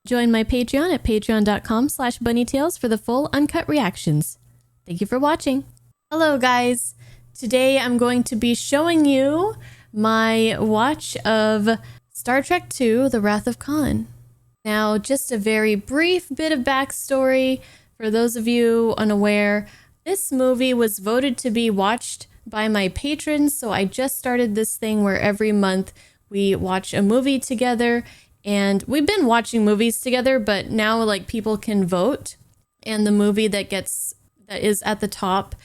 Join my Patreon at patreon.com/bunnytails for the full uncut reactions. Thank you for watching. Hello guys. Today I'm going to be showing you my watch of Star Trek II: The Wrath of Khan. Now, just a very brief bit of backstory for those of you unaware. This movie was voted to be watched by my patrons, so I just started this thing where every month we watch a movie together. And we've been watching movies together, but now like people can vote, and the movie that is at the top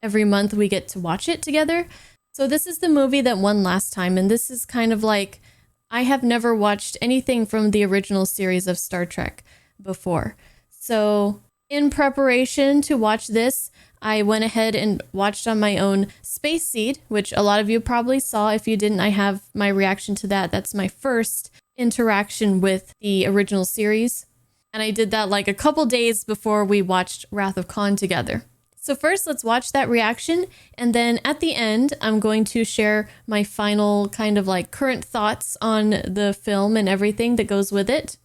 every month we get to watch it together. So this is the movie that won last time, and this is kind of like, I have never watched anything from the original series of Star Trek before. So in preparation to watch this, I went ahead and watched on my own Space Seed, which a lot of you probably saw. If you didn't, I have my reaction to that. That's my first interaction with the original series, and I did that like a couple days before we watched Wrath of Khan together. So first, let's watch that reaction, and then at the end I'm going to share my final kind of like current thoughts on the film and everything that goes with it.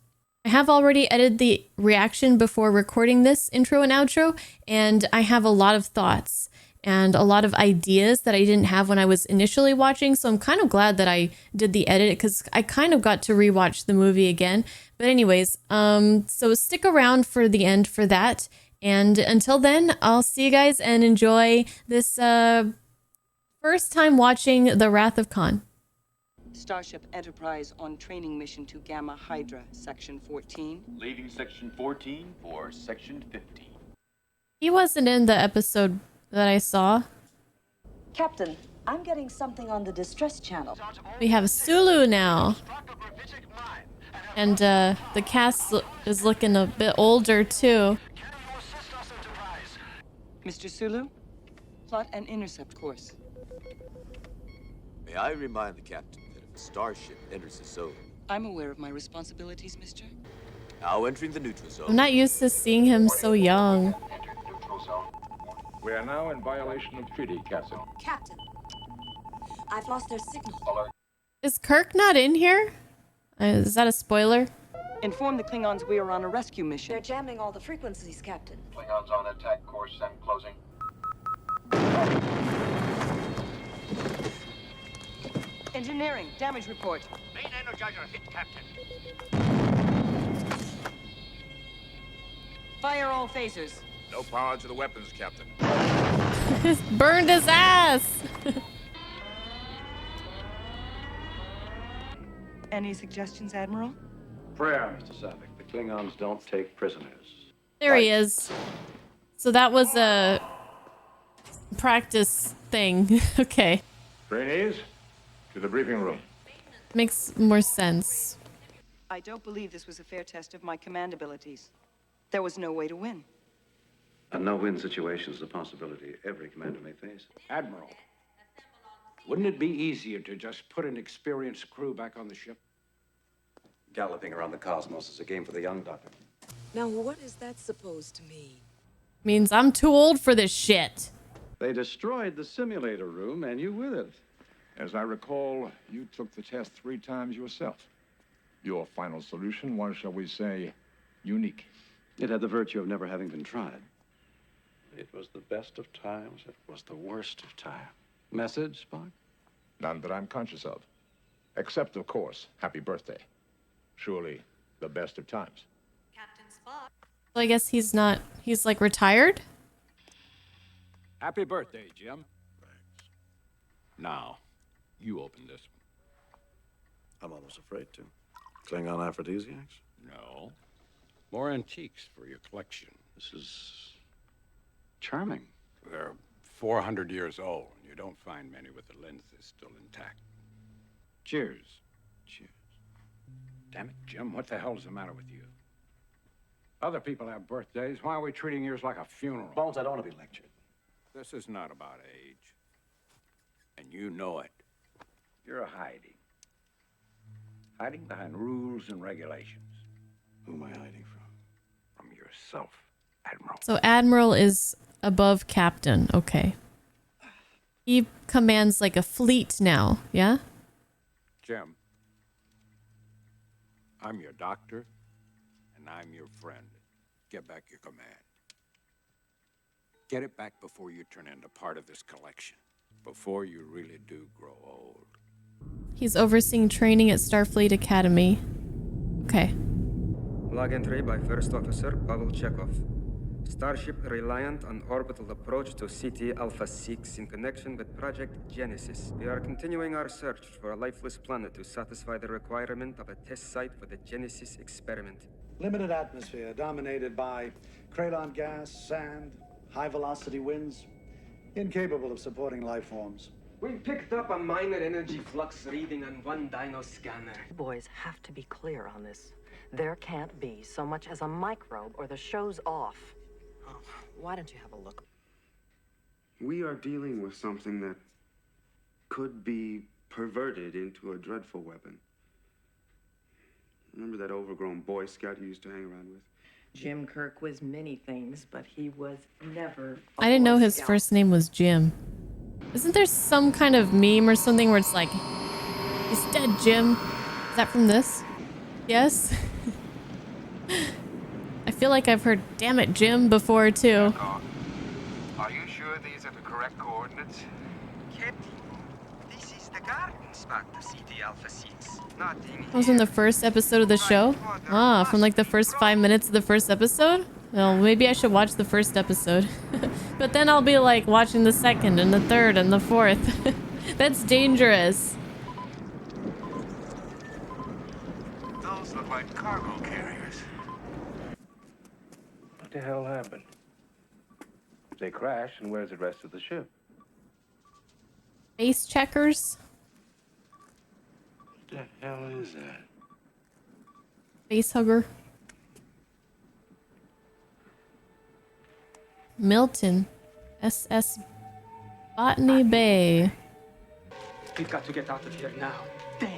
I have already edited the reaction before recording this intro and outro, and I have a lot of thoughts and a lot of ideas that I didn't have when I was initially watching. So I'm kind of glad that I did the edit, because I kind of got to rewatch the movie again. But anyways, so stick around for the end for that. And until then, I'll see you guys and enjoy this first time watching The Wrath of Khan. Starship Enterprise on training mission to Gamma Hydra, Section 14. Leaving Section 14 for Section 15. He wasn't in the episode that I saw. Captain, I'm getting something on the distress channel. We have Sulu now. And the cast is looking a bit older too. Mr. Sulu, plot an intercept course. May I remind the captain that if a starship enters the zone... I'm aware of my responsibilities, mister. Now entering the neutral zone... I'm not used to seeing him so young. We are now in violation of treaty, Captain. Captain, I've lost their signal. Is Kirk not in here? Is that a spoiler? Inform the Klingons we are on a rescue mission. They're jamming all the frequencies, Captain. Klingons on attack course and closing. Engineering, damage report. Main energizer hit, Captain. Fire all phasers. No power to the weapons, Captain. Burned his ass! Any suggestions, Admiral? Prayer, Mr. Savick. The Klingons don't take prisoners. There he is. So that was a practice thing. Okay. Trainees, to the briefing room. Makes more sense. I don't believe this was a fair test of my command abilities. There was no way to win. A no-win situation is a possibility every commander may face. Admiral, wouldn't it be easier to just put an experienced crew back on the ship? Galloping around the cosmos is a game for the young, Doctor. Now, what is that supposed to mean? Means I'm too old for this shit. They destroyed the simulator room, and you with it. As I recall, you took the test 3 times yourself. Your final solution was, shall we say, unique. It had the virtue of never having been tried. It was the best of times. It was the worst of time. Message, Spock? None that I'm conscious of. Except, of course, happy birthday. Surely the best of times. Captain Spock. So I guess he's like retired? Happy birthday, Jim. Thanks. Now, you open this one. I'm almost afraid to. Klingon aphrodisiacs? No. More antiques for your collection. This is charming. They're 400 years old. You don't find many with the lenses still intact. Cheers. Cheers. Damn it, Jim, what the hell's the matter with you? Other people have birthdays. Why are we treating yours like a funeral? Bones, I don't want to be lectured. This is not about age. And you know it. You're hiding. Hiding behind rules and regulations. Who am I hiding from? From yourself, Admiral. So Admiral is above Captain. Okay. He commands like a fleet now, yeah? Jim, I'm your doctor, and I'm your friend. Get back your command. Get it back before you turn into part of this collection. Before you really do grow old. He's overseeing training at Starfleet Academy. Okay. Log entry by First Officer Pavel Chekhov. Starship reliant on orbital approach to CT Alpha 6 in connection with Project Genesis. We are continuing our search for a lifeless planet to satisfy the requirement of a test site for the Genesis experiment. Limited atmosphere dominated by Kralon gas, sand, high-velocity winds, incapable of supporting life forms. We picked up a minor energy flux reading on one dyno scanner. Boys have to be clear on this. There can't be so much as a microbe or the show's off. Oh, why don't you have a look? We are dealing with something that could be perverted into a dreadful weapon. Remember that overgrown Boy Scout you used to hang around with? Jim Kirk was many things, but he was never I didn't know his first name was Jim. Isn't there some kind of meme or something where it's like, he's dead, Jim? Is that from this? Yes? I feel like I've heard damn it, Jim before too. Are you sure these are the correct coordinates? Captain, this is the garden spot to CT Alpha 6. Nothing. That was in the first episode of the show? Ah, from like the first 5 minutes of the first episode? Well, maybe I should watch the first episode. But then I'll be like watching the second and the third and the fourth. That's dangerous. Those look like cargo carriers. What the hell happened? If they crash, and where's the rest of the ship? Face checkers? What the hell is that? Face hugger. Milton. SS Botany Bay. We've got to get out of here now. Damn.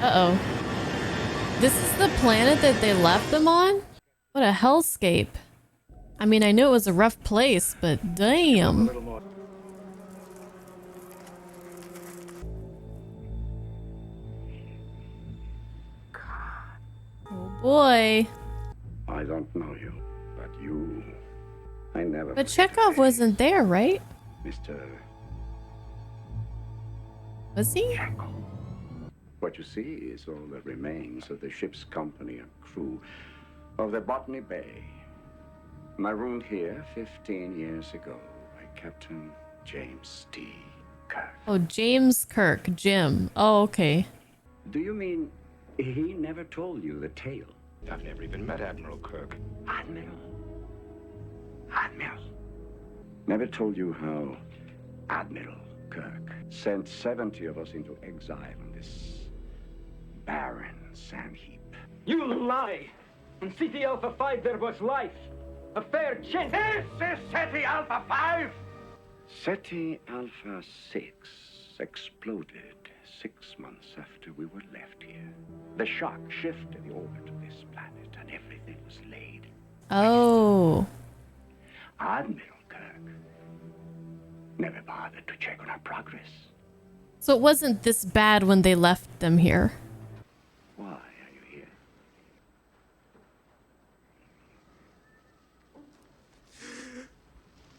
Uh-oh. This is the planet that they left them on? What a hellscape. I mean, I knew it was a rough place, but damn. Oh boy. I don't know you, but you... I never... But Chekhov wasn't there, right? Mr. Was he? What you see is all the remains of the ship's company and crew of the Botany Bay. Marooned here 15 years ago by Captain James T. Kirk. Oh, James Kirk. Jim. Oh, okay. Do you mean he never told you the tale? I've never even met Admiral Kirk. Admiral? Never told you how Admiral Kirk sent 70 of us into exile on this barren sand heap. You lie! On CT Alpha 5 there was life. A fair chance. This is SETI Alpha 5! SETI Alpha 6 exploded 6 months after we were left here. The shock shifted the orbit of this planet and everything was laid. Oh. Admiral Kirk never bothered to check on our progress. So it wasn't this bad when they left them here. Why are you here?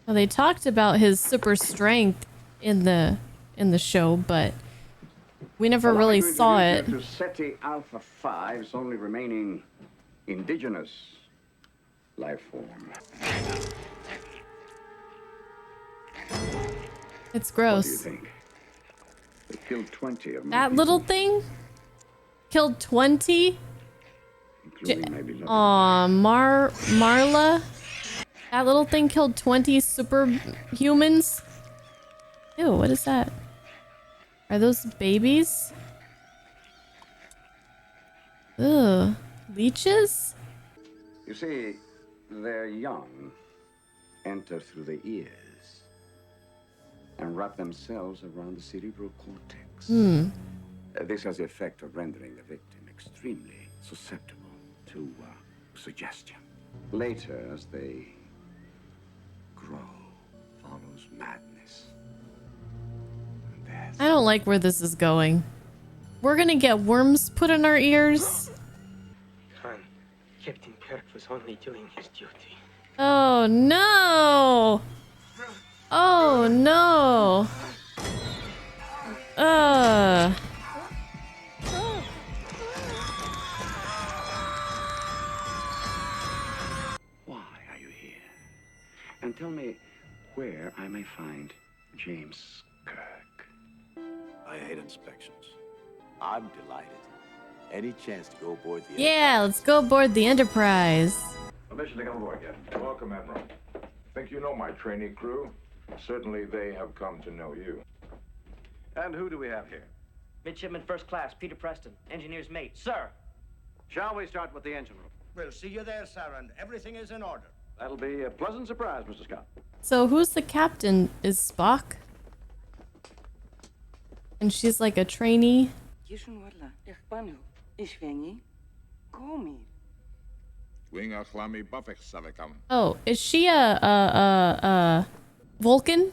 Well, they talked about his super strength in the show, but we never really saw it. To SETI Alpha 5's only remaining indigenous life form. It's gross. What do you think? They killed 20 of my That people, little thing killed 20? including my beloved Aw, Marla? That little thing killed 20 superhumans? Ew, what is that? Are those babies? Ugh. Leeches? You see, their young enter through the ears and wrap themselves around the cerebral cortex. This has the effect of rendering the victim extremely susceptible to suggestion. Later, as they grow, follows madness and death. I don't like where this is going. We're gonna get worms put in our ears. Khan, Captain Kirk was only doing his duty. Oh no! Oh no! Why are you here? And tell me where I may find James Kirk. I hate inspections. I'm delighted. Any chance to go aboard the Yeah, let's go aboard the Enterprise. Permission to come aboard, Captain. Welcome, Admiral. Think you know my trainee crew? Certainly they have come to know you. And who do we have here? Midshipman First Class, Peter Preston, engineer's mate. Sir! Shall we start with the engine room? We'll see you there, sir, and everything is in order. That'll be a pleasant surprise, Mr. Scott. So who's the captain? Is Spock? And she's like a trainee. Oh, is she a Vulcan?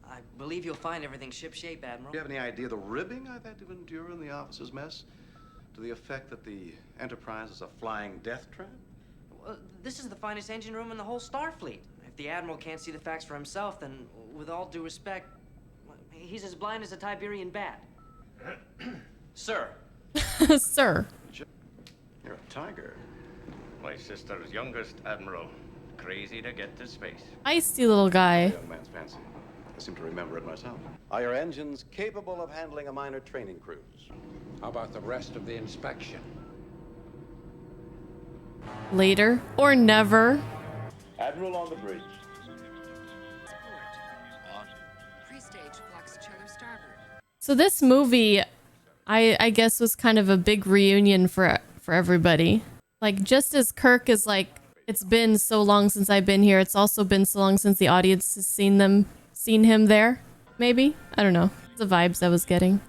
I believe you'll find everything shipshape, Admiral. Do you have any idea the ribbing I've had to endure in the officer's mess? To the effect that the Enterprise is a flying death trap? Well, this is the finest engine room in the whole Starfleet. If the Admiral can't see the facts for himself, then with all due respect, he's as blind as a Tiberian bat. Sir. Sir. You're a tiger. My sister's youngest admiral. Crazy to get to space. Feisty little guy. Young man's fancy. I seem to remember it myself. Are your engines capable of handling a minor training cruise? How about the rest of the inspection? Later or never. Admiral on the bridge. Pre-stage flux chiller starboard. So this movie, I guess, was kind of a big reunion for everybody. Like, just as Kirk is like, it's been so long since I've been here, it's also been so long since the audience has seen him there. Maybe? I don't know. The vibes I was getting.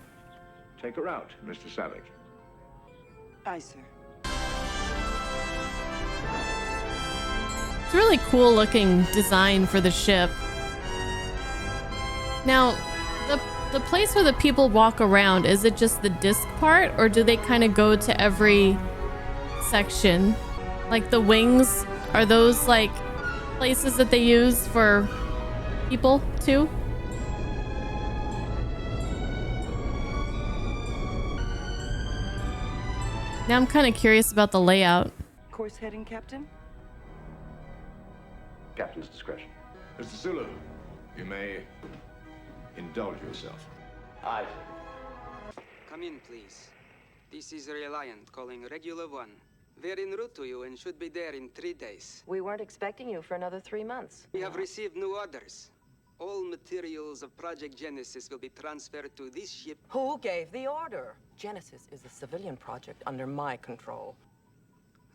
Take her out, Mr. Savick. Aye, sir. It's a really cool looking design for the ship. Now, the place where the people walk around, is it just the disc part, or do they kind of go to every section? Like the wings, are those like places that they use for people too? Now I'm kind of curious about the layout. Course heading, Captain? Captain's discretion. Mr. Sulu, you may indulge yourself. Aye. Come in, please. This is Reliant calling Regular 1. We're en route to you and should be there in 3 days. We weren't expecting you for another 3 months. We have received new orders. All materials of Project Genesis will be transferred to this ship. Who gave the order? Genesis is a civilian project under my control.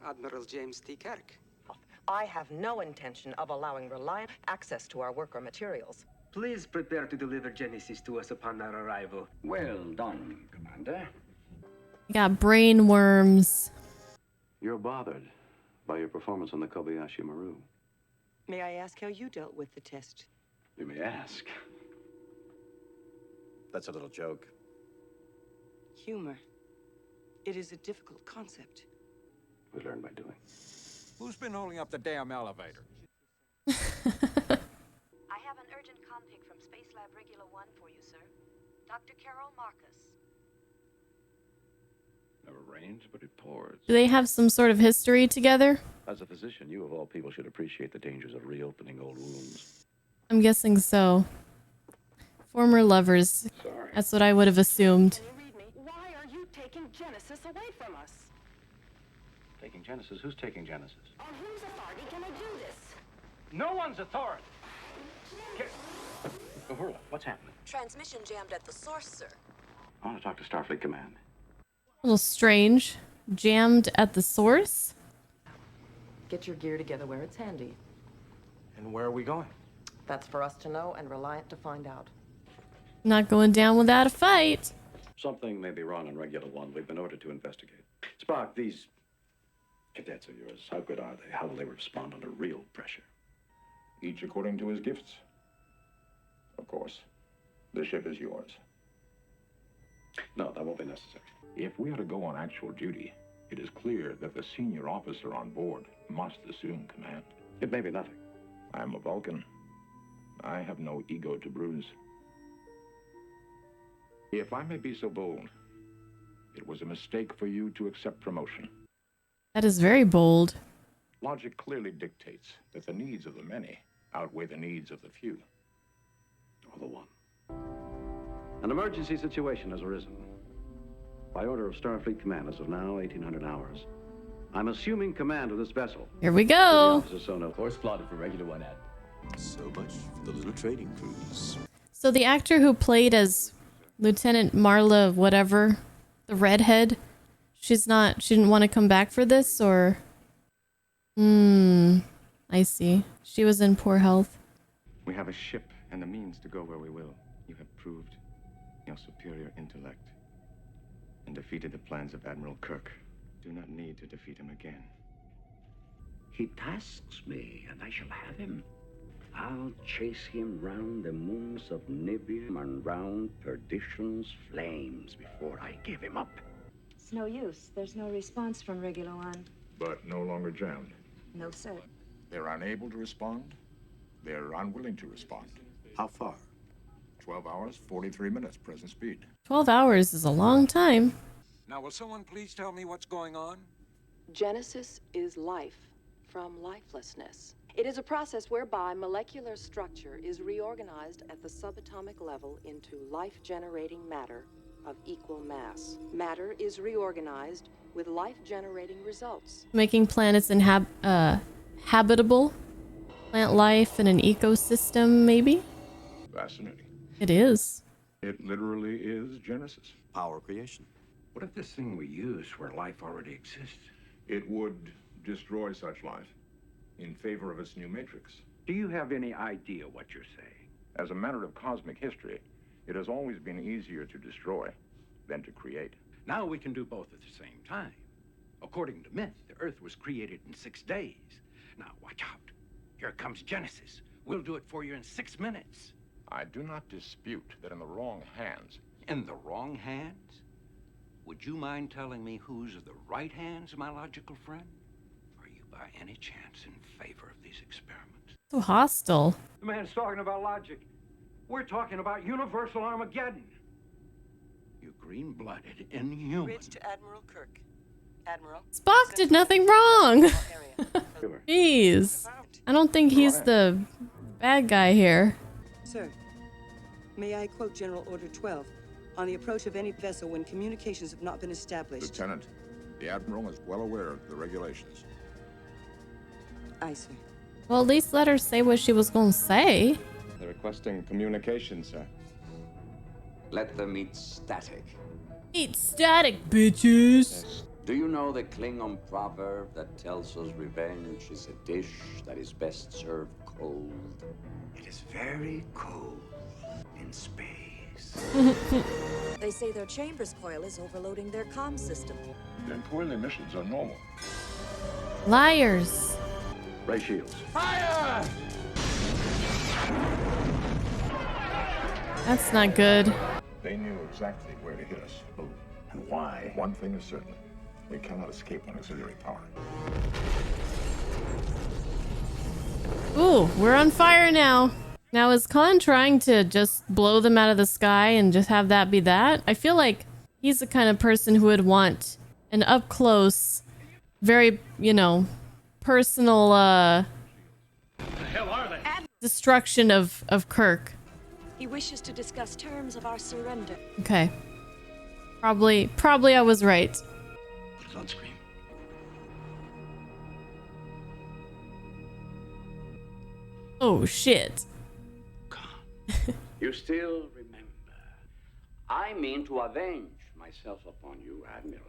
Admiral James T. Kirk. I have no intention of allowing Reliant access to our worker materials. Please prepare to deliver Genesis to us upon our arrival. Well done, Commander. Got brain worms. You're bothered by your performance on the Kobayashi Maru. May I ask how you dealt with the test? You may ask. That's a little joke. Humor. It is a difficult concept. We learn by doing. Who's been holding up the damn elevator? I have an urgent config from Space Lab Regular 1 for you, sir. Dr. Carol Marcus. Never rains, but it pours. Do they have some sort of history together? As a physician, you of all people should appreciate the dangers of reopening old wounds. I'm guessing so. Former lovers. Sorry. That's what I would have assumed. Why are you taking Genesis away from us? Taking Genesis? Who's taking Genesis? On whose authority can I do this? No one's authority. Uhura, what's happening? Transmission jammed at the source, sir. I want to talk to Starfleet Command. A little strange. Jammed at the source? Get your gear together where it's handy. And where are we going? That's for us to know and Reliant to find out. Not going down without a fight. Something may be wrong on Regular 1. We've been ordered to investigate. Spock, these cadets of yours, how good are they? How will they respond under real pressure? Each according to his gifts. Of course, the ship is yours. No, that won't be necessary. If we are to go on actual duty, it is clear that the senior officer on board must assume command. It may be nothing. I am a Vulcan. I have no ego to bruise. If I may be so bold, it was a mistake for you to accept promotion. That is very bold. Logic clearly dictates that the needs of the many outweigh the needs of the few. Or the one. An emergency situation has arisen. By order of Starfleet Command, as of now, 1800 hours. I'm assuming command of this vessel. Here we go. Course plotted for regular one ad. So much for the little trading cruise. So the actor who played as Lieutenant Marla, whatever, the redhead, she didn't want to come back for this, or? I see. She was in poor health. We have a ship and the means to go where we will. You have proved your superior intellect and defeated the plans of Admiral Kirk. Do not need to defeat him again. He tasks me, and I shall have him. I'll chase him round the moons of Nibium and round Perdition's flames before I give him up. It's no use. There's no response from Regular One. But no longer jammed. No, sir. They're unable to respond. They're unwilling to respond. How far? 12 hours, 43 minutes, present speed. 12 hours is a long time. Now, will someone please tell me what's going on? Genesis is life from lifelessness. It is a process whereby molecular structure is reorganized at the subatomic level into life-generating matter of equal mass. Matter is reorganized with life-generating results. Making planets habitable. Plant life in an ecosystem, maybe? Fascinating. It is. It literally is Genesis. Power creation. What if this thing we use where life already exists? It would destroy such life in favor of its new matrix. Do you have any idea what you're saying? As a matter of cosmic history, it has always been easier to destroy than to create. Now we can do both at the same time. According to myth, the Earth was created in 6 days. Now, watch out. Here comes Genesis. We'll do it for you in 6 minutes. I do not dispute that in the wrong hands. In the wrong hands? Would you mind telling me whose are the right hands, my logical friend? Are you by any chance in favor of these experiments? So hostile. The man's talking about logic. We're talking about universal Armageddon. You green-blooded inhuman. Bridge to Admiral Kirk. Admiral. Spock did nothing wrong. Jeez. I don't think he's the bad guy here. Sir, may I quote General Order 12 on the approach of any vessel when communications have not been established? Lieutenant, the Admiral is well aware of the regulations. Aye, sir. Well, at least let her say what she was going to say. They're requesting communication, sir. Let them eat static. Eat static, bitches. Do you know the Klingon proverb that tells us revenge is a dish that is best served cold? It is very cold in space. They say their chambers coil is overloading their comm system. Then coil emissions are normal. Liars. Ray shields. Fire! That's not good. They knew exactly where to hit us. And why? One thing is certain. We cannot escape on auxiliary power. Ooh, we're on fire now. Now, is Khan trying to just blow them out of the sky and just have that be that? I feel like he's the kind of person who would want an up-close, very, personal, The hell are they? destruction of Kirk. He wishes to discuss terms of our surrender. Okay. Probably I was right. Put it on screen. Oh, shit. You still remember. I mean to avenge myself upon you, Admiral.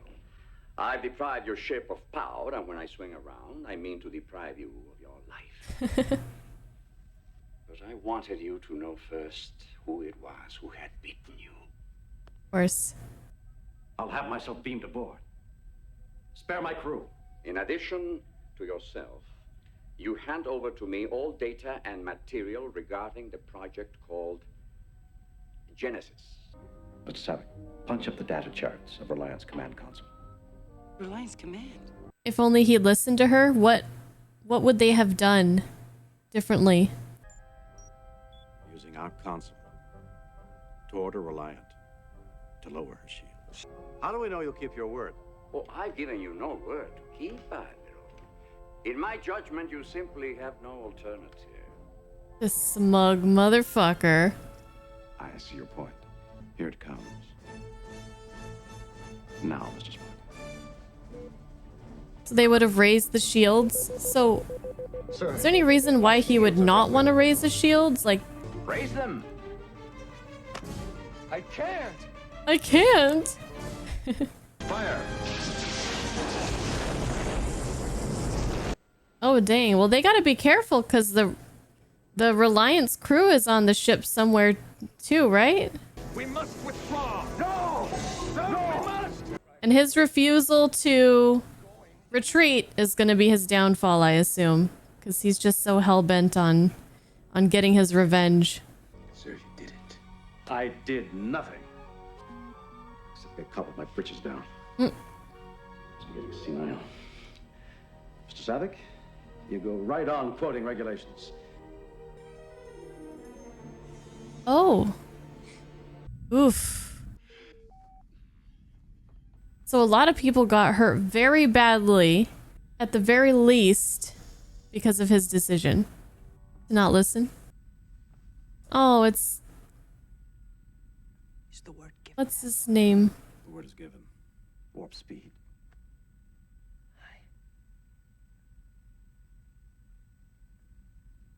I've deprived your ship of power, and when I swing around, I mean to deprive you of your life. But I wanted you to know first who it was who had beaten you. Of course. I'll have myself beamed aboard. Spare my crew. In addition to yourself, you hand over to me all data and material regarding the project called Genesis. Mr. Savick, punch up the data charts of Reliance Command Console. Reliance Command. If only he'd listened to her, what would they have done differently? Using our console to order Reliant to lower her shield. How do we know you'll keep your word? Oh, I've given you no word to keep, Admiral. In my judgment, you simply have no alternative. This smug motherfucker. I see your point. Here it comes. Now, Mr. Spock. So they would have raised the shields. So, is there any reason why he would not want to raise the shields? Like, Raise them! I can't! I can't. Fire! Oh dang! Well, they gotta be careful because the Reliance crew is on the ship somewhere too, right? We must withdraw! No! No, we must! And his refusal to retreat is gonna be his downfall, I assume, because he's just so hell bent on getting his revenge. Sir, you did it. I did nothing. Except get caught with my britches down. I'm getting senile. Mr. Savick, you go right on quoting regulations. Oh. Oof. So a lot of people got hurt very badly, at the very least, because of his decision to not listen. Oh, it's... Is the word given? What's his name? The word is given. Warp speed.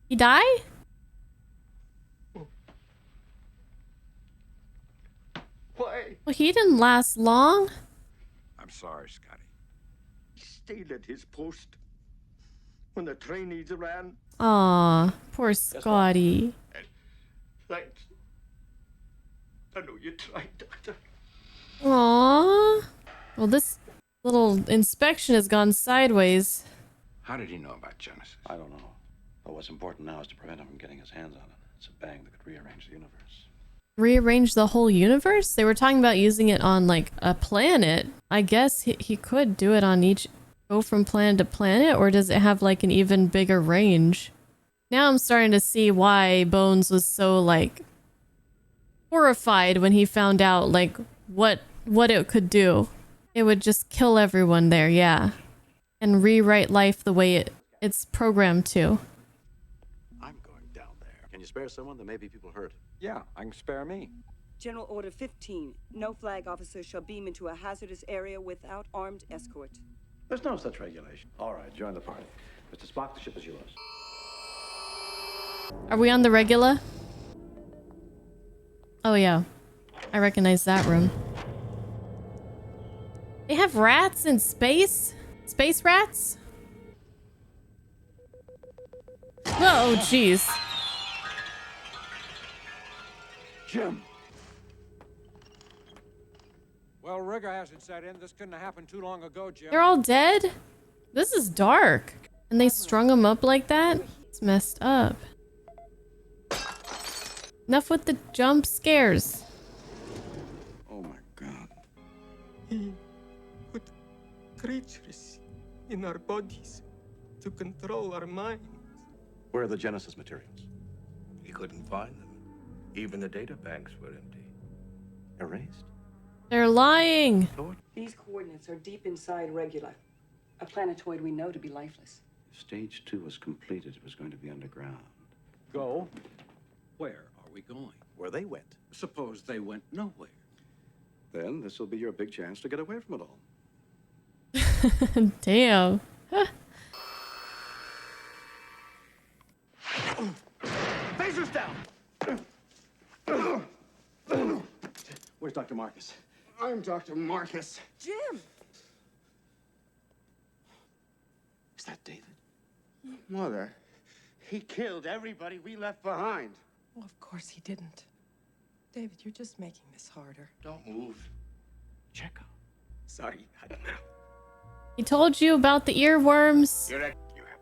He die? Why? Well, he didn't last long. I'm sorry, Scotty. He stayed at his post when the trainees ran. Aw, poor Scotty. Thanks. I know you tried, Doctor. Aw. Well, this little inspection has gone sideways. How did he know about Genesis? I don't know. But what's important now is to prevent him from getting his hands on it. It's a bang that could rearrange the universe. Rearrange the whole universe? They were talking about using it on, like, a planet. I guess he could do it on each... Go from planet to planet? Or does it have, like, an even bigger range? Now I'm starting to see why Bones was so, like... horrified when he found out, like, what it could do. It would just kill everyone there, yeah. And rewrite life the way it's programmed to. I'm going down there. Can you spare someone? There may be people hurt. Yeah, I can spare me. General Order 15. No flag officer shall beam into a hazardous area without armed escort. There's no such regulation. All right, join the party. Mr. Spock, the ship is yours. Are we on the regular? Oh yeah. I recognize that room. They have rats in space? Space rats? Oh, jeez. Jim! Well, rigor hasn't set in. This couldn't have happened too long ago, Jim. They're all dead? This is dark. And they strung them up like that? It's messed up. Enough with the jump scares. Oh my God. He put creatures in our bodies to control our minds. Where are the Genesis materials? He couldn't find them. Even the data banks were empty. Erased? They're lying. These coordinates are deep inside Regula, a planetoid we know to be lifeless. If stage 2 was completed, it was going to be underground. Go? Where are we going? Where they went. Suppose they went nowhere. Then this will be your big chance to get away from it all. Damn. Phasers down! Where's Dr. Marcus? I'm Dr. Marcus. Jim! Is that David? Mother, he killed everybody we left behind. Well, of course he didn't. David, you're just making this harder. Don't move. Check out. Sorry, Admiral. He told you about the earworms. You have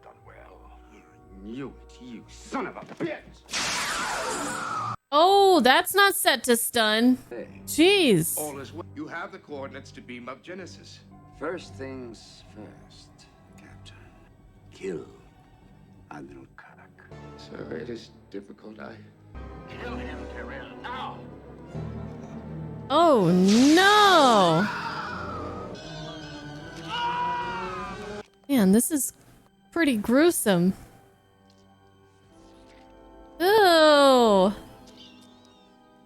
done well. I knew it, you son of a bitch! Oh, that's not set to stun. Jeez. All is well. You have the coordinates to beam up Genesis. First things first, Captain. Kill Admiral Kirk. Sir, it is difficult. Kill him, Tyrell, now! Oh, no. Man, this is pretty gruesome. Ew.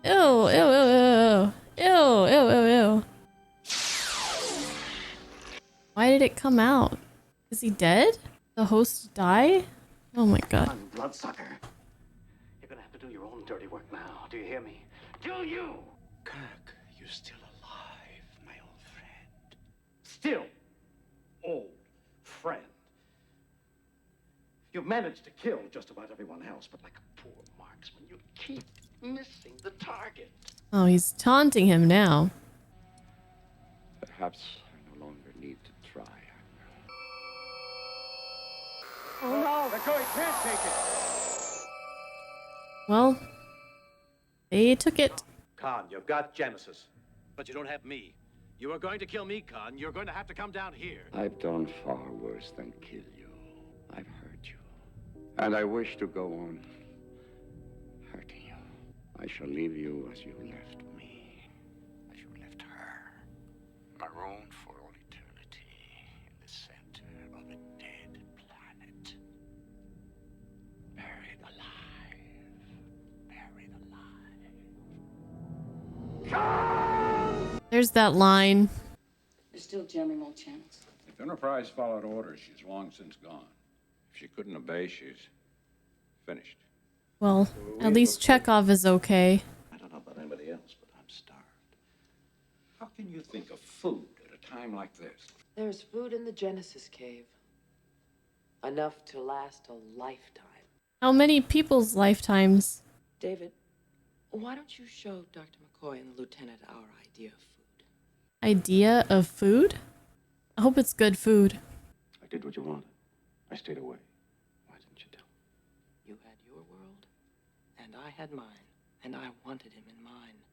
Ew, ew, ew, ew. Ew, ew, ew, ew. Why did it come out? Is he dead? The host die? Oh my god. Bloodsucker. You're gonna have to do your own dirty work now. Do you hear me? Do you? Kirk, you're still alive, my old friend. Still, old friend. You've managed to kill just about everyone else, but like a poor marksman, you keep missing the target. Oh, he's taunting him now. Perhaps I no longer need to try. Oh no! The guy can't take it! Well, they took it. Khan, you've got Genesis, but you don't have me. You are going to kill me, Khan. You're going to have to come down here. I've done far worse than kill you. I've hurt you. And I wish to go on hurting you. I shall leave you as you left me, as you left her. Marooned for all eternity in the center of a dead planet. Buried alive. Buried alive. There's that line. They're still jamming all channels. If Enterprise followed orders, she's long since gone. If she couldn't obey, she's finished. Well, at least Chekhov is okay. I don't know about anybody else, but I'm starved. How can you think of food at a time like this? There's food in the Genesis cave. Enough to last a lifetime. How many people's lifetimes? David, why don't you show Dr. McCoy and the lieutenant our idea of food? Idea of food? I hope it's good food. I did what you wanted. I stayed away. Why didn't you tell me? You had your world, and I had mine, and I wanted him in mine.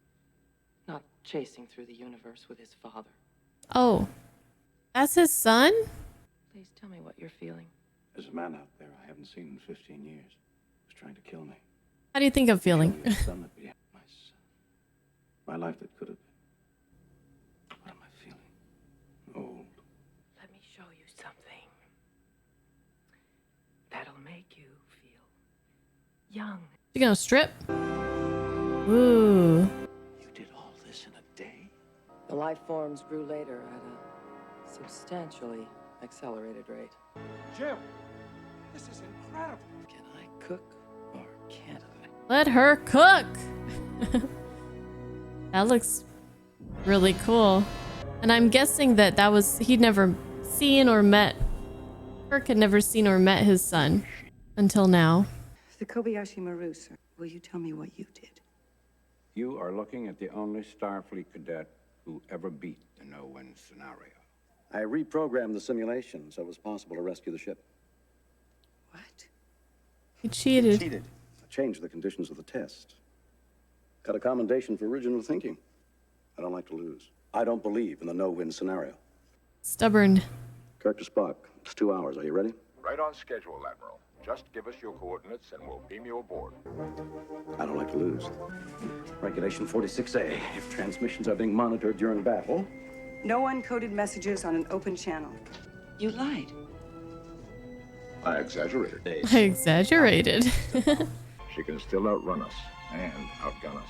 Not chasing through the universe with his father. Oh, that's his son? Please tell me what you're feeling. There's a man out there I haven't seen in 15 years. Who's trying to kill me. How do you think I'm feeling? My son that be my son. My life that could have been. What am I feeling? Old. Let me show you something that'll make you feel young. You gonna strip? Ooh. You did all this in a day? The life forms grew later at a substantially accelerated rate. Jim, this is incredible. Can I cook or can't I? Let her cook! That looks really cool. And I'm guessing that he'd never seen or met, Kirk had never seen or met his son until now. The Kobayashi Maru, sir. Will you tell me what you did? You are looking at the only Starfleet cadet who ever beat the no-win scenario. I reprogrammed the simulation so it was possible to rescue the ship. What? He cheated. I changed the conditions of the test. Got a commendation for original thinking. I don't like to lose. I don't believe in the no-win scenario. Stubborn. Kirk to Spock. It's 2 hours. Are you ready? Right on schedule, Admiral. Just give us your coordinates and we'll beam you aboard. I don't like to lose. Regulation 46A. If transmissions are being monitored during battle. No uncoded messages on an open channel. You lied. I exaggerated. I exaggerated. She can still outrun us and outgun us.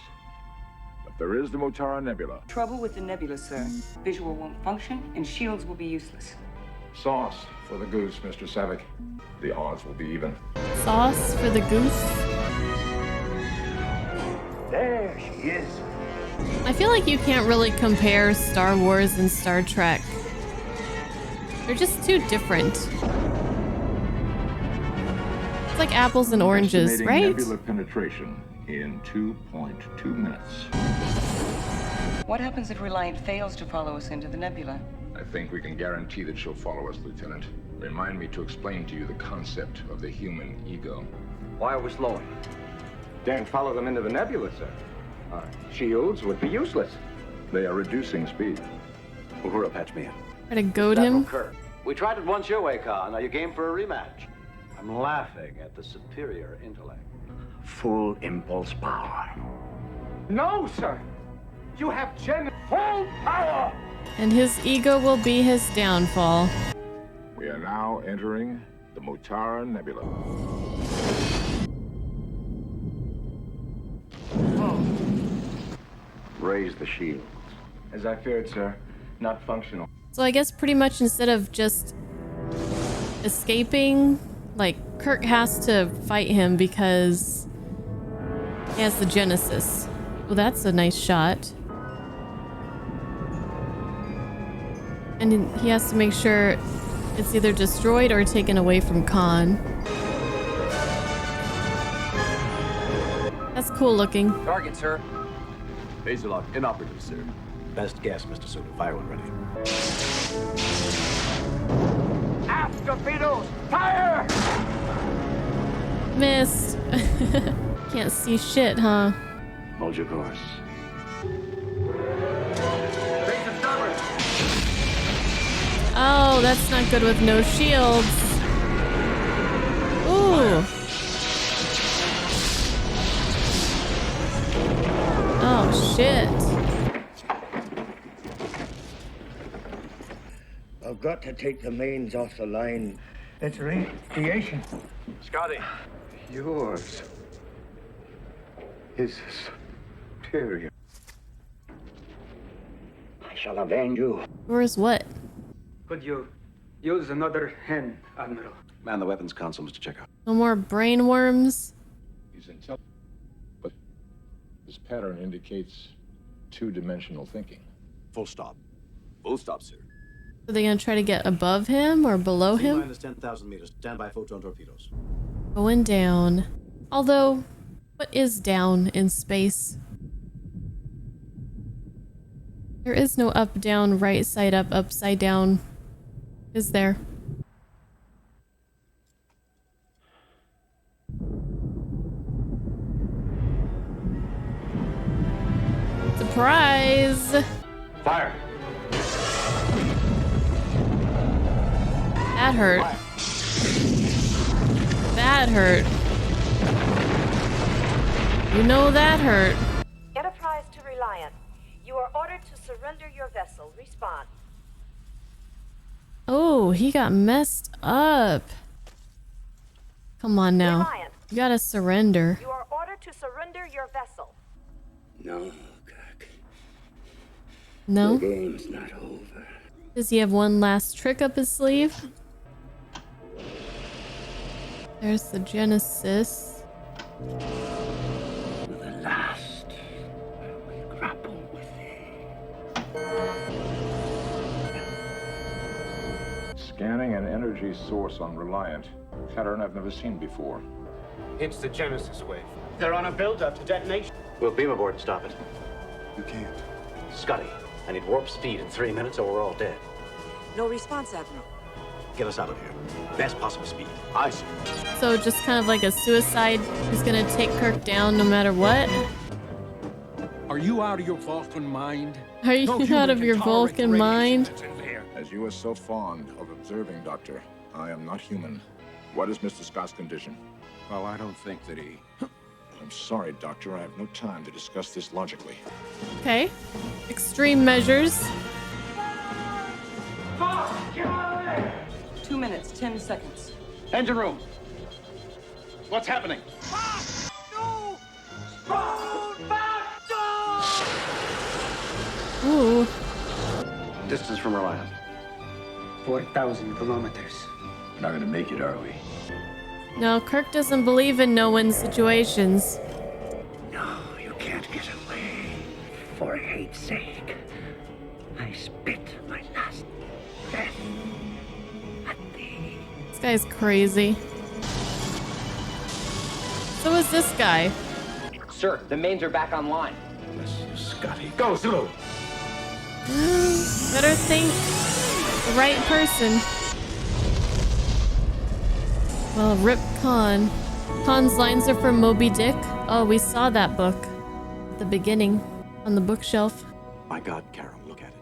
But there is the Mutara Nebula. Trouble with the nebula, sir. Visual won't function and shields will be useless. Sauce for the goose, Mr. Savick. The odds will be even. Sauce for the goose? There she is. I feel like you can't really compare Star Wars and Star Trek. They're just too different. It's like apples and oranges, Estimating right? Nebula penetration in 2.2 minutes. What happens if Reliant fails to follow us into the nebula? I think we can guarantee that she'll follow us, Lieutenant. Remind me to explain to you the concept of the human ego. Wire was lowered. Then follow them into the nebula, sir. Our shields would be useless. They are reducing speed. Uhura, patch me in. Try to goad him. Kirk. We tried it once your way, Khan. Now you game for a rematch. I'm laughing at the superior intellect. Full impulse power. No, sir! You have full power! And his ego will be his downfall. We are now entering the Mutara Nebula. Raise the shield. As I feared, sir. Not functional. So I guess pretty much instead of just escaping, like, Kirk has to fight him because he has the Genesis. Well, that's a nice shot. And he has to make sure it's either destroyed or taken away from Khan. That's cool looking. Target, sir. Basilok, inoperative, sir. Best guess, Mr. Soda. Fire when ready. Aft torpedoes! Fire! Missed. Can't see shit, huh? Hold your course. Oh, that's not good with no shields. Ooh. Oh, shit. I've got to take the mains off the line. It's radiation. Scotty. Yours is superior. I shall avenge you. Where's what? Could you use another hand, Admiral? Man the weapons console, Mr. Chekhov. No more brain worms. He's intelligent, but this pattern indicates two-dimensional thinking. Full stop. Full stop, sir. Are they gonna try to get above him or below him? Minus 10,000 meters. Stand by photon torpedoes. Going down. Although, what is down in space? There is no up, down, right side up, upside down. Is there? Surprise! Fire! That hurt. That hurt. You know that hurt. Enterprise to Reliant. You are ordered to surrender your vessel. Respond. Oh, he got messed up. Come on now. Reliant. You gotta surrender. You are ordered to surrender your vessel. No, Kirk. No? The game's not over. Does he have one last trick up his sleeve? There's the Genesis. The last we grapple with Scanning an energy source on Reliant. Pattern I've never seen before. It's the Genesis wave. They're on a build-up to detonation. We'll beam aboard and stop it. You can't. Scotty, I need warp speed in 3 minutes or we're all dead. No response, Admiral. Get us out of here. Best possible speed. Aye, sir. So just kind of like a suicide. He's gonna take Kirk down no matter what. Are you out of your Vulcan mind? Are you out of your Vulcan mind? As you are so fond of observing, Doctor, I am not human. What is Mr. Scott's condition? Well, I don't think that he... I'm sorry, Doctor. I have no time to discuss this logically. Okay. Extreme measures. 2 minutes, 10 seconds. Engine room. What's happening? Ooh. Distance from Reliant. 4,000 kilometers. We're not gonna make it, are we? No, Kirk doesn't believe in no-win situations. No, you can't get away. For hate's sake. I spit my last breath at thee. This guy's crazy. So is this guy. Sir, the mains are back online. Bless you, Scotty. Go, Zulu! Better think the right person. Well, Rip Khan. Khan's lines are from Moby Dick. Oh, we saw that book at the beginning on the bookshelf. My God, Carol, look at it.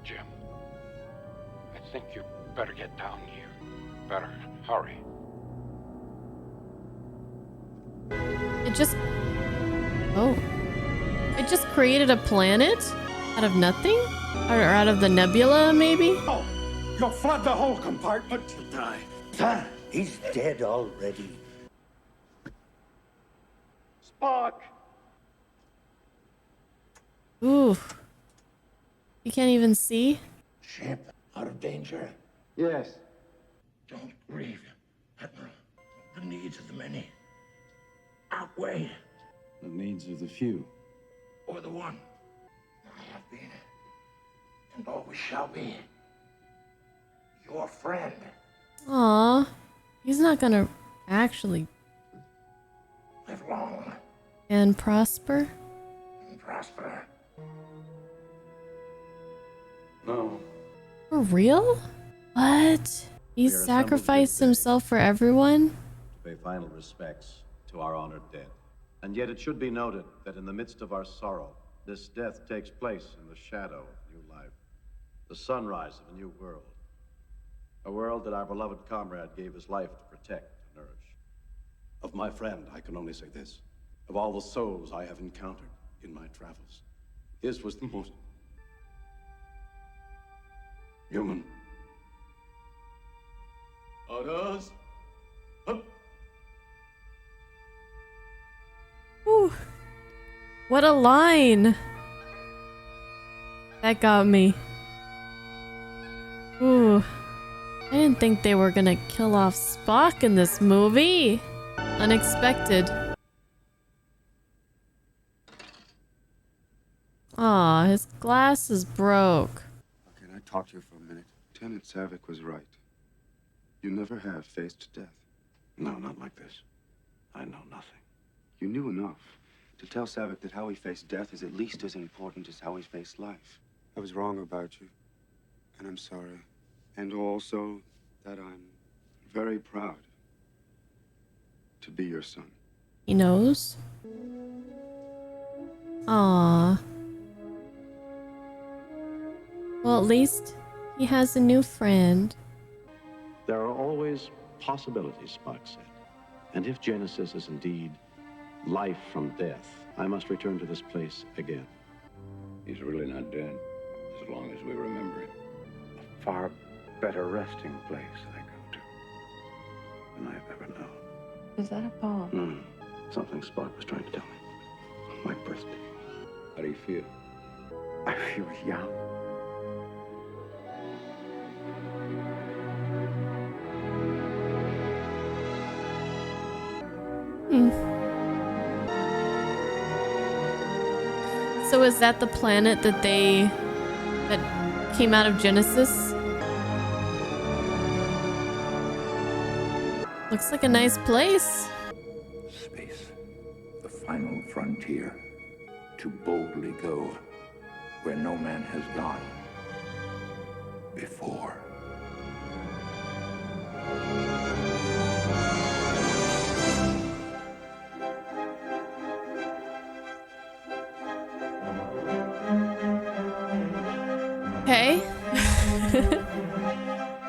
Jim, I think you better get down here. Better hurry. It just... Oh. It just created a planet? Out of nothing? Or out of the nebula, maybe? Oh, you'll flood the whole compartment. He'll die. Son, he's dead already. Spock! Ooh. You can't even see? Ship out of danger. Yes. Don't grieve, Admiral. The needs of the many outweigh The needs of the few. or the one. I have been and always shall be your friend. Aw. He's not gonna actually... Live long And prosper? and prosper. No. For real? What? He We are assembled sacrificed here today himself for everyone? to pay final respects to our honored dead. And yet it should be noted that in the midst of our sorrow, this death takes place in the shadow of new life, the sunrise of a new world, a world that our beloved comrade gave his life to protect and nourish. Of my friend, I can only say this. Of all the souls I have encountered in my travels, his was the most human. Others? Whew. What a line! That got me. Ooh. I didn't think they were gonna kill off Spock in this movie. Unexpected. Aw, his glasses broke. Can I talk to you for a minute? Lieutenant Savick was right. You never have faced death. No, not like this. I know nothing. You knew enough to tell Savick that how he faced death is at least as important as how he faced life. I was wrong about you, and I'm sorry. And also that I'm very proud to be your son. He knows. Aww. Well, at least he has a new friend. There are always possibilities, Spock said. And if Genesis is indeed life from death, I must return to this place again. He's really not dead, as long as we remember it. A far better resting place I go to than I've ever known. Is that a poem? Something Spock was trying to tell me. My birthday. How do you feel? I feel young. So is that the planet that came out of Genesis? Looks like a nice place. Space, the final frontier. To boldly go where no man has gone before. Okay.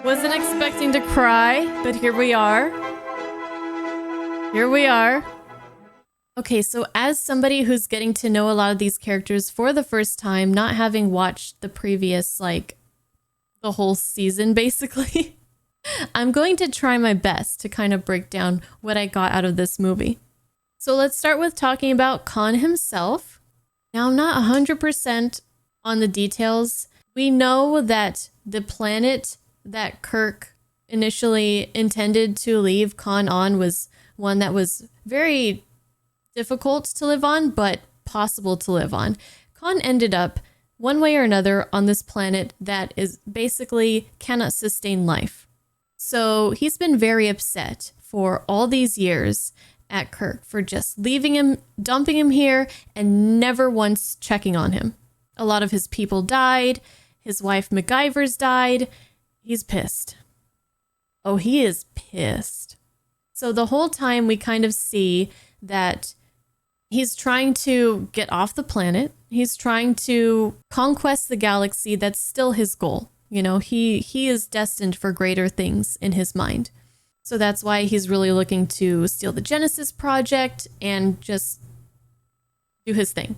Wasn't expecting to cry, but here we are. Here we are. Okay, so as somebody who's getting to know a lot of these characters for the first time, not having watched the previous, like, the whole season, basically, I'm going to try my best to kind of break down what I got out of this movie. So let's start with talking about Khan himself. Now, I'm not 100% on the details. We know that the planet that Kirk initially intended to leave Khan on was one that was very difficult to live on, but possible to live on. Khan ended up, one way or another, on this planet that is basically cannot sustain life. So he's been very upset for all these years at Kirk for just leaving him, dumping him here, and never once checking on him. A lot of his people died. His wife MacGyver's died. He's pissed. Oh, he is pissed. So the whole time we kind of see that he's trying to get off the planet. He's trying to conquest the galaxy. That's still his goal. You know, he is destined for greater things in his mind. So that's why he's really looking to steal the Genesis project and just do his thing.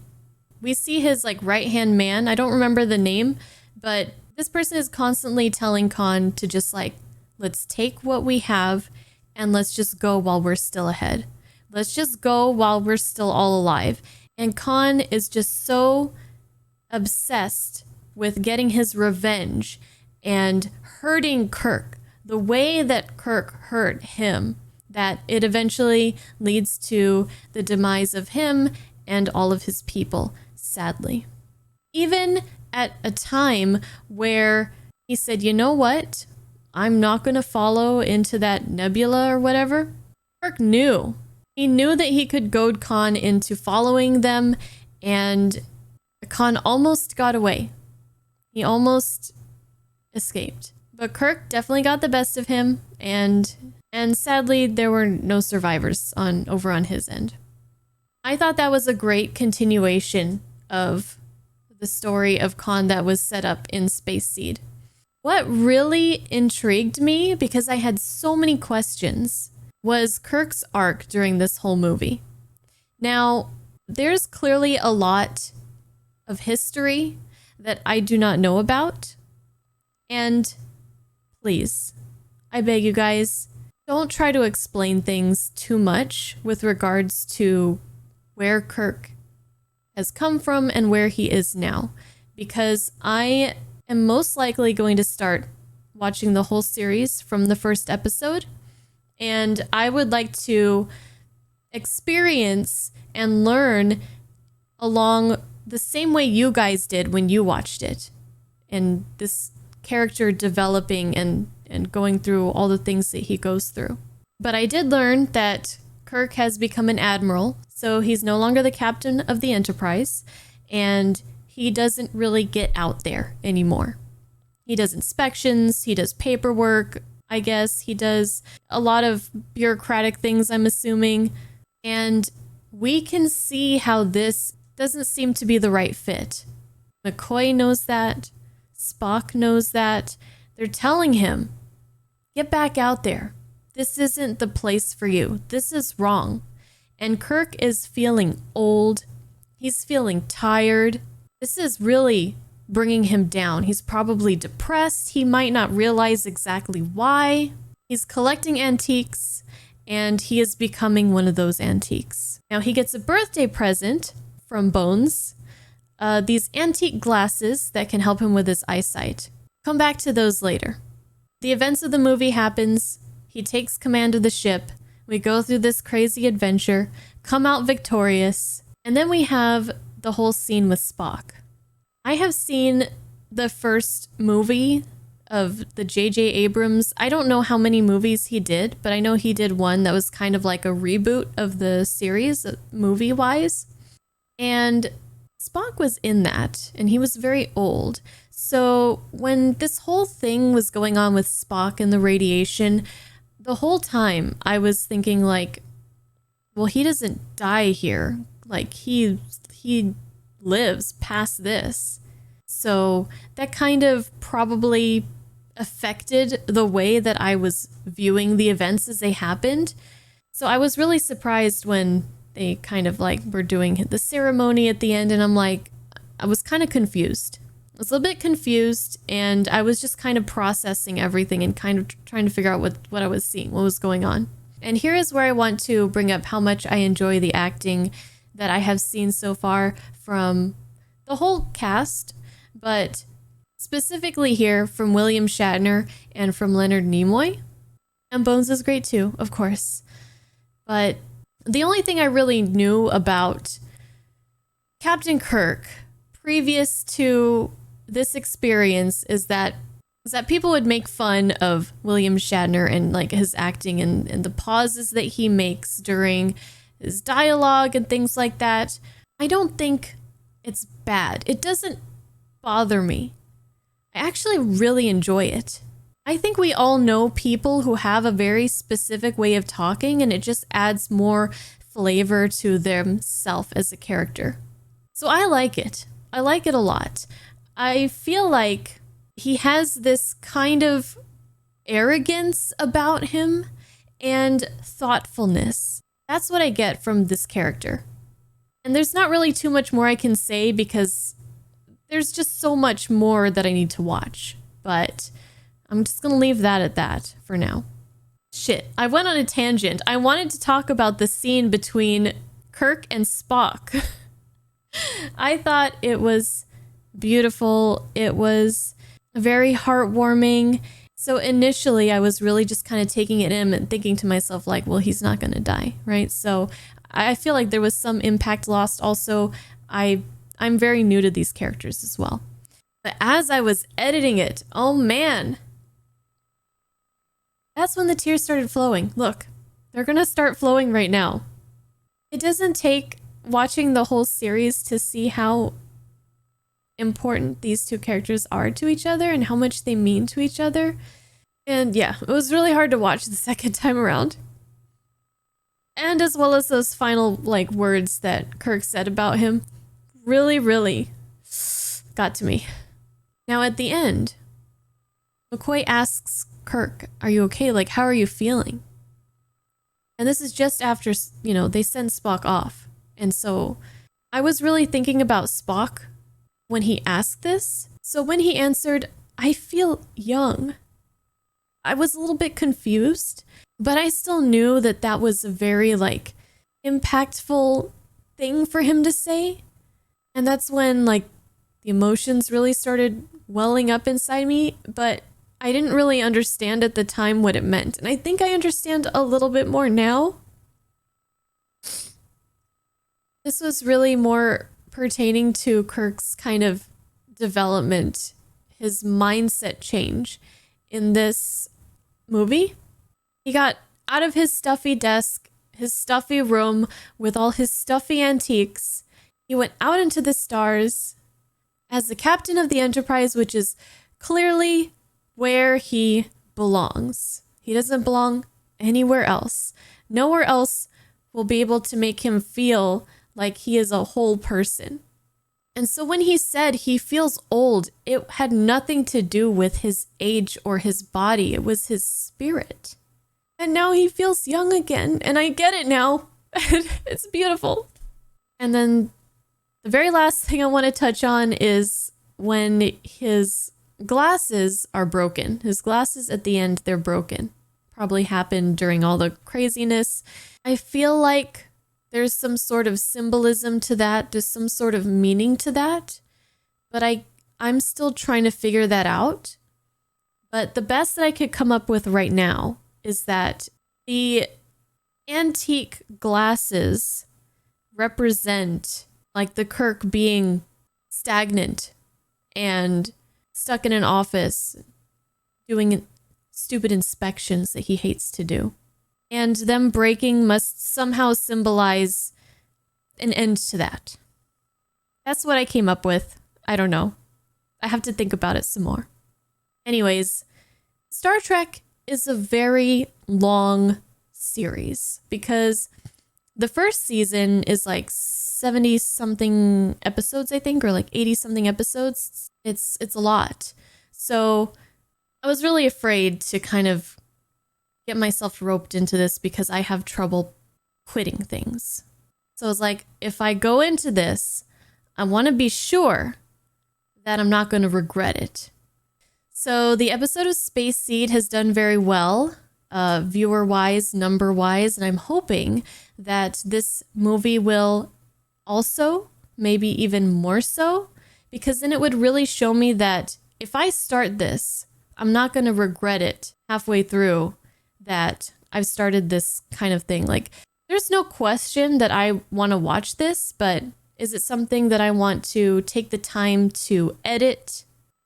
We see his like right-hand man. I don't remember the name, but this person is constantly telling Khan to just like, let's take what we have and let's just go while we're still ahead. Let's just go while we're still all alive. And Khan is just so obsessed with getting his revenge and hurting Kirk the way that Kirk hurt him, that it eventually leads to the demise of him and all of his people, sadly. Even at a time where he said, you know what? I'm not going to follow into that nebula or whatever. Kirk knew. He knew that he could goad Khan into following them, and Khan almost got away. He almost escaped. But Kirk definitely got the best of him, and sadly there were no survivors over on his end. I thought that was a great continuation of the story of Khan that was set up in Space Seed. What really intrigued me, because I had so many questions, was Kirk's arc during this whole movie. Now, there's clearly a lot of history that I do not know about. And please, I beg you guys, don't try to explain things too much with regards to where Kirk has come from and where he is now, because I am most likely going to start watching the whole series from the first episode, and I would like to experience and learn along the same way you guys did when you watched it, and this character developing and going through all the things that he goes through. But I did learn that Kirk has become an admiral, so he's no longer the captain of the Enterprise, and he doesn't really get out there anymore. He does inspections, he does paperwork, I guess. He does a lot of bureaucratic things, I'm assuming. And we can see how this doesn't seem to be the right fit. McCoy knows that. Spock knows that. They're telling him, get back out there. This isn't the place for you. This is wrong. And Kirk is feeling old. He's feeling tired. This is really bringing him down. He's probably depressed. He might not realize exactly why. He's collecting antiques, and he is becoming one of those antiques. Now, he gets a birthday present from Bones, these antique glasses that can help him with his eyesight. Come back to those later. The events of the movie happens. He takes command of the ship. We go through this crazy adventure, come out victorious, and then we have the whole scene with Spock. I have seen the first movie of the J.J. Abrams. I don't know how many movies he did, but I know he did one that was kind of like a reboot of the series, movie-wise. And Spock was in that, and he was very old. So when this whole thing was going on with Spock and the radiation, the whole time I was thinking like, well, he doesn't die here. Like he lives past this. So that kind of probably affected the way that I was viewing the events as they happened. So I was really surprised when they kind of like were doing the ceremony at the end, and I'm like, I was kind of confused. I was a little bit confused, and I was just kind of processing everything and kind of trying to figure out what I was seeing, what was going on. And here is where I want to bring up how much I enjoy the acting that I have seen so far from the whole cast, but specifically here from William Shatner and from Leonard Nimoy. And Bones is great too, of course. But the only thing I really knew about Captain Kirk previous to this experience is that people would make fun of William Shatner and like his acting and the pauses that he makes during his dialogue and things like that. I don't think it's bad. It doesn't bother me. I actually really enjoy it. I think we all know people who have a very specific way of talking, and it just adds more flavor to themselves as a character. So I like it. I like it a lot. I feel like he has this kind of arrogance about him and thoughtfulness. That's what I get from this character. And there's not really too much more I can say because there's just so much more that I need to watch. But I'm just going to leave that at that for now. Shit, I went on a tangent. I wanted to talk about the scene between Kirk and Spock. I thought it was beautiful. It was very heartwarming. So initially I was really just kind of taking it in and thinking to myself like, well, he's not going to die, right? So I feel like there was some impact lost. Also, I'm very new to these characters as well. But as I was editing it, oh man, that's when the tears started flowing. Look, they're going to start flowing right now. It doesn't take watching the whole series to see how important these two characters are to each other and how much they mean to each other. And yeah, it was really hard to watch the second time around. And as well as those final like words that Kirk said about him really, really got to me. Now at the end, McCoy asks Kirk, are you okay? Like, how are you feeling? And this is just after, you know, they send Spock off. And so I was really thinking about Spock when he asked this. So when he answered, I feel young, I was a little bit confused, but I still knew that that was a very like impactful thing for him to say. And that's when like the emotions really started welling up inside me, but I didn't really understand at the time what it meant. And I think I understand a little bit more now. This was really more pertaining to Kirk's kind of development, his mindset change in this movie. He got out of his stuffy desk, his stuffy room with all his stuffy antiques. He went out into the stars as the captain of the Enterprise, which is clearly where he belongs. He doesn't belong anywhere else. Nowhere else will be able to make him feel like he is a whole person. And so when he said he feels old, it had nothing to do with his age or his body. It was his spirit. And now he feels young again. And I get it now. It's beautiful. And then the very last thing I want to touch on is when his glasses are broken. His glasses at the end, they're broken. Probably happened during all the craziness. I feel like there's some sort of symbolism to that. There's some sort of meaning to that. But I'm still trying to figure that out. But the best that I could come up with right now is that the antique glasses represent like the Kirk being stagnant and stuck in an office doing stupid inspections that he hates to do. And them breaking must somehow symbolize an end to that. That's what I came up with. I don't know. I have to think about it some more. Anyways, Star Trek is a very long series because the first season is like 70 something episodes, I think, or like 80 something episodes. It's a lot. So I was really afraid to kind of get myself roped into this because I have trouble quitting things. So I was like, if I go into this, I want to be sure that I'm not going to regret it. So the episode of Space Seed has done very well, viewer-wise, number-wise, and I'm hoping that this movie will also, maybe even more so, because then it would really show me that if I start this, I'm not going to regret it halfway through that I've started this kind of thing. Like, there's no question that I want to watch this, but is it something that I want to take the time to edit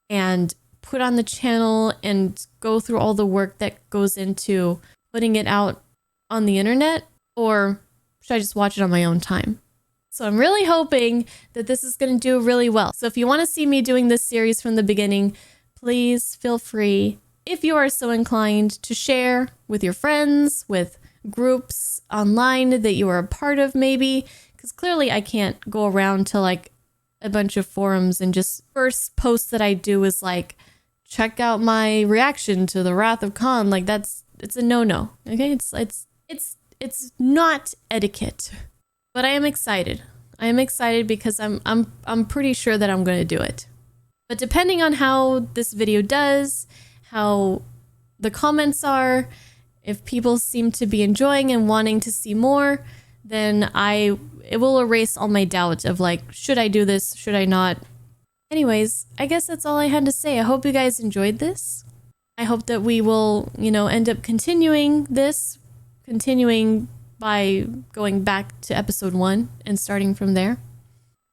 and put on the channel and go through all the work that goes into putting it out on the internet? Or should I just watch it on my own time? So I'm really hoping that this is going to do really well. So if you want to see me doing this series from the beginning, please feel free. if you are so inclined to share with your friends, with groups online that you are a part of maybe, because clearly I can't go around to like a bunch of forums and just first post that I do is like, check out my reaction to the Wrath of Khan. Like it's a no-no. Okay, it's not etiquette. But I am excited. I am excited because I'm pretty sure that I'm going to do it. But depending on how this video does, how the comments are, if people seem to be enjoying and wanting to see more, then it will erase all my doubt of like, should I do this? Should I not? Anyways, I guess that's all I had to say. I hope you guys enjoyed this. I hope that we will, end up continuing by going back to episode 1 and starting from there.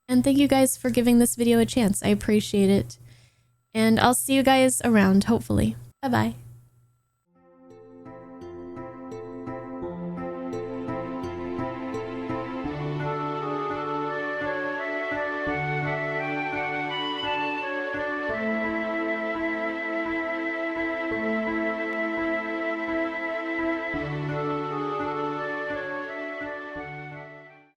And thank you guys for giving this video a chance. I appreciate it. And I'll see you guys around, hopefully. Bye-bye.